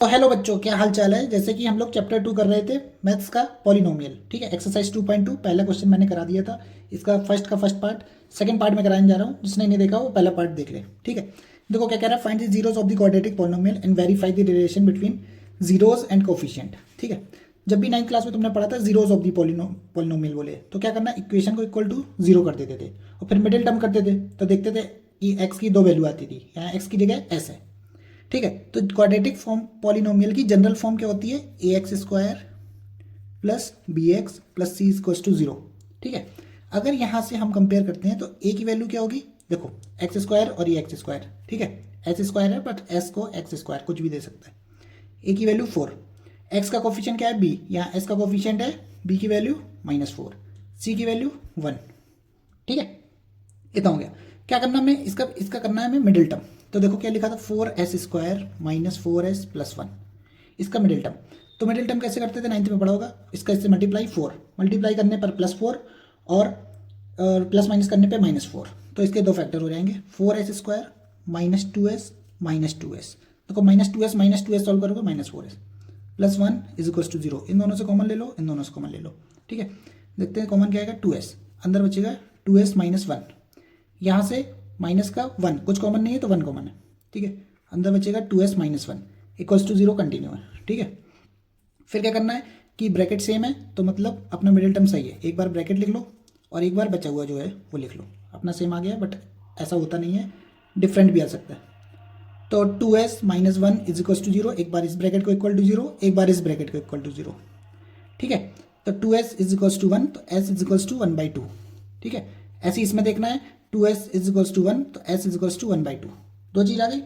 तो हेलो बच्चों, क्या हाल चाल है। जैसे कि हम लोग चैप्टर 2 कर रहे थे मैथ्स का पॉलिनोमियल। ठीक है, एक्सरसाइज 2.2 पहला क्वेश्चन मैंने करा दिया था। इसका फर्स्ट पार्ट सेकंड पार्ट में कराने जा रहा हूँ। जिसने नहीं देखा वो पहला पार्ट देख ले। ठीक है, देखो क्या कह रहा है। Find the zeros of the quadratic polynomial and verify the relation between zeros and coefficient. ठीक है, जब भी 9th क्लास में तुमने पढ़ा था जीरोस ऑफ द पॉलिनोमियल बोले तो क्या करना, इक्वेशन को इक्वल टू जीरो कर देते थे और फिर मिडिल टर्म करते थे। तो देखते थे कि एक्स की दो वैल्यू आती थी, यहाँ एक्स की जगह एस है। ठीक है, तो क्वाड्रेटिक फॉर्म पॉलिनोमियल की जनरल फॉर्म क्या होती है, a x square plus b x plus c equals to zero. ठीक है, अगर यहाँ से हम कंपेयर करते हैं तो ए की वैल्यू क्या होगी, देखो एक्स स्क्वायर और ये एक्स स्क्वायर। ठीक है, एस स्क्वायर है बट एस को एक्स स्क्वायर कुछ भी दे सकता है। ए की वैल्यू 4, एक्स का कोफिशिएंट क्या है बी, यहाँ एस का कोफिशिएंट है बी की वैल्यू -4, सी की वैल्यू 1। ठीक है, इतना हो गया। क्या करना हमें, इसका इसका करना है हमें मिडिल टर्म। तो देखो क्या लिखा था, 4s स्क्वायर -4s प्लस 1, इसका मिडिल टर्म। तो मिडिल टर्म कैसे करते थे, 9th में पढ़ा होगा। इसका इससे मल्टीप्लाई 4, मल्टीप्लाई करने पर +4 और प्लस माइनस करने पे -4। तो इसके दो फैक्टर हो जाएंगे, 4s स्क्वायर -2s देखो -2s सॉल्व करोगे -4s plus 1 is equal to 0। इन दोनों से कॉमन ले लो, इन दोनों से कॉमन ले लो। ठीक है, देखते हैं कॉमन क्या आएगा, 2s अंदर बचेगा 2s -1, यहाँ से माइनस का 1 कुछ कॉमन नहीं है तो 1 कॉमन है। ठीक है, अंदर बचेगा 2s -1 इक्वल्स टू 0 कंटिन्यू है। ठीक है, फिर क्या करना है कि ब्रैकेट सेम है तो मतलब अपना मिडिल टर्म सही है। एक बार ब्रैकेट लिख लो और एक बार बचा हुआ जो है वो लिख लो। अपना सेम आ गया बट ऐसा होता नहीं है, डिफरेंट भी आ सकता है। तो 2s -1 इज इक्वल्स टू 0, एक बार इस ब्रैकेट को इक्वल टू 0, एक बार इस ब्रैकेट को इक्वल टू 0। ठीक है, तो 2s इज इक्वल्स टू 1 तो s इज इक्वल्स टू 1/2। ठीक है, ऐसे इसमें देखना है 2s इज इक्वल्स टू 1 तो s इज इक्वल्स टू 1/2। दो चीज़ आ गई,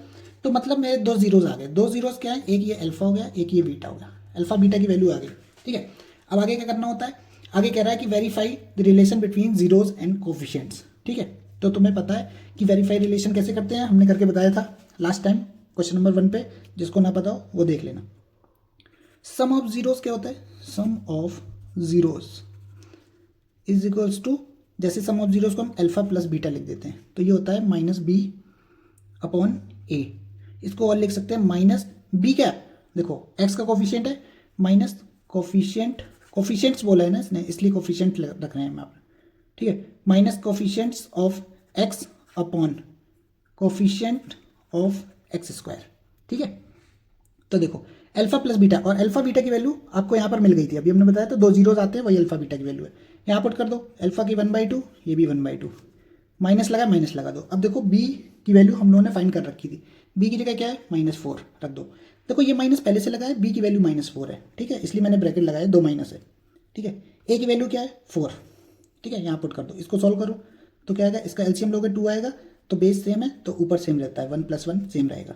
तो मतलब मेरे दो जीरोज आ गए। दो जीरोज क्या है, एक ये अल्फा हो गया, एक ये बीटा हो गया। अल्फा बीटा की वैल्यू आ गई। ठीक है, अब आगे क्या करना होता है, आगे कह रहा है कि verify the relation between zeros and coefficients. ठीक है, तो तुम्हें पता है कि वेरीफाई रिलेशन कैसे करते हैं, हमने करके बताया था लास्ट टाइम क्वेश्चन नंबर 1 पे। जिसको ना पता हो वो देख लेना। सम ऑफ जीरोज क्या होता है, sum of zeros is equals to, जैसे सम ऑफ जीरोज को हम अल्फा प्लस बीटा लिख देते हैं तो ये होता है -b/a। इसको और लिख सकते हैं -b क्या, देखो x का कोफिशिएंट है माइनस कोफिशिएंट्स बोला है ना इसने, इसलिए कोफिशिएंट रख रहे हैं हम यहाँ पर। ठीक है, minus coefficients of x upon coefficient of x square. ठीक है, तो देखो अल्फा प्लस बीटा, और अल्फा बीटा की वैल्यू आपको यहाँ पर मिल गई थी, अभी हमने बताया था दो जीरोज आते हैं वही अल्फा बीटा की वैल्यू है। यहाँ पुट कर दो, अल्फा की 1/2, ये भी 1/2, माइनस लगा दो। अब देखो बी की वैल्यू हम लोगों ने फाइंड कर रखी थी, बी की जगह क्या है -4 रख दो। देखो ये माइनस पहले से लगा है, बी की वैल्यू -4 है। ठीक है, इसलिए मैंने ब्रैकेट लगाया, दो माइनस है। ठीक है, ए की वैल्यू क्या है 4। ठीक है, यहाँ पुट कर दो, इसको सॉल्व करो तो क्या आएगा, इसका एलसीएम लोगे 2 आएगा, तो बेस सेम है तो ऊपर सेम रहता है, 1 + 1 सेम रहेगा,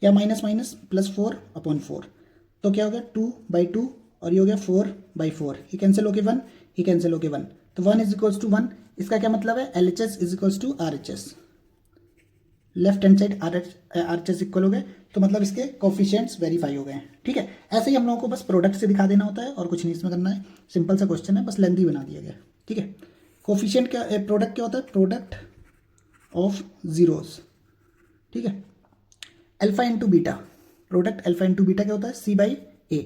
या माइनस +4/4 तो क्या हो गया 2/2, और ये हो गया 4/4। ये कैंसिल होके 1, ये कैंसिल होके 1, तो 1 इज इक्वल्स टू 1। इसका क्या मतलब है, LHS is equals to RHS, left hand side RHS equal हो गए, तो मतलब इसके कोफिशिएंट्स वेरीफाई हो गए हैं। ठीक है, ऐसे ही हम लोगों को बस प्रोडक्ट से दिखा देना होता है और कुछ नहीं इसमें करना है। सिंपल सा क्वेश्चन है, बस लेंथी बना दिया गया। ठीक है, कोफिशिएंट क्या, प्रोडक्ट क्या होता है, प्रोडक्ट ऑफ जीरोस। ठीक है, alpha into beta, product alpha into beta क्या होता है, C/A।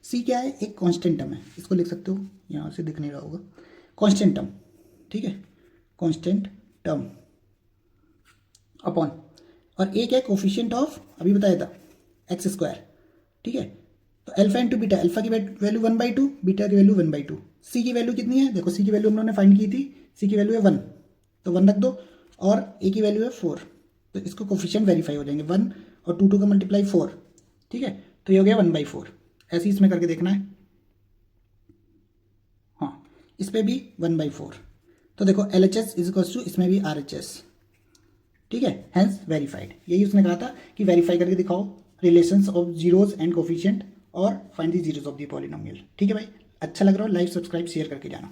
C क्या है, एक कांस्टेंट टर्म है, इसको लिख सकते हो, यहाँ से दिख नहीं रहा होगा, कांस्टेंट टर्म। ठीक है, कांस्टेंट टर्म अपॉन, और A क्या है, कोफिशिएंट ऑफ, अभी बताया था x स्क्वायर। ठीक है, तो अल्फा इंटू बीटा, अल्फा की वैल्यू 1/2, बीटा की वैल्यू 1/2। C की वैल्यू कितनी है, देखो C की वैल्यू हम लोगों ने फाइंड की थी, C की वैल्यू है 1, तो 1 रख दो, और A की वैल्यू है 4, तो इसको कोफिशिएंट वेरीफाई हो जाएंगे, 1 और 2 का मल्टीप्लाई 4। ठीक है, तो ये हो गया 1/4। ऐसे ही इसमें करके देखना है, हाँ इस पर भी 1/4। तो देखो LHS इज इक्वल्स टू, इसमें भी RHS। ठीक है, हैंस वेरीफाइड। यही उसने कहा था कि वेरीफाई करके दिखाओ relations of zeros and coefficient और find the zeros of the polynomial. ठीक है भाई, अच्छा लग रहा हो लाइक सब्सक्राइब शेयर करके जाना।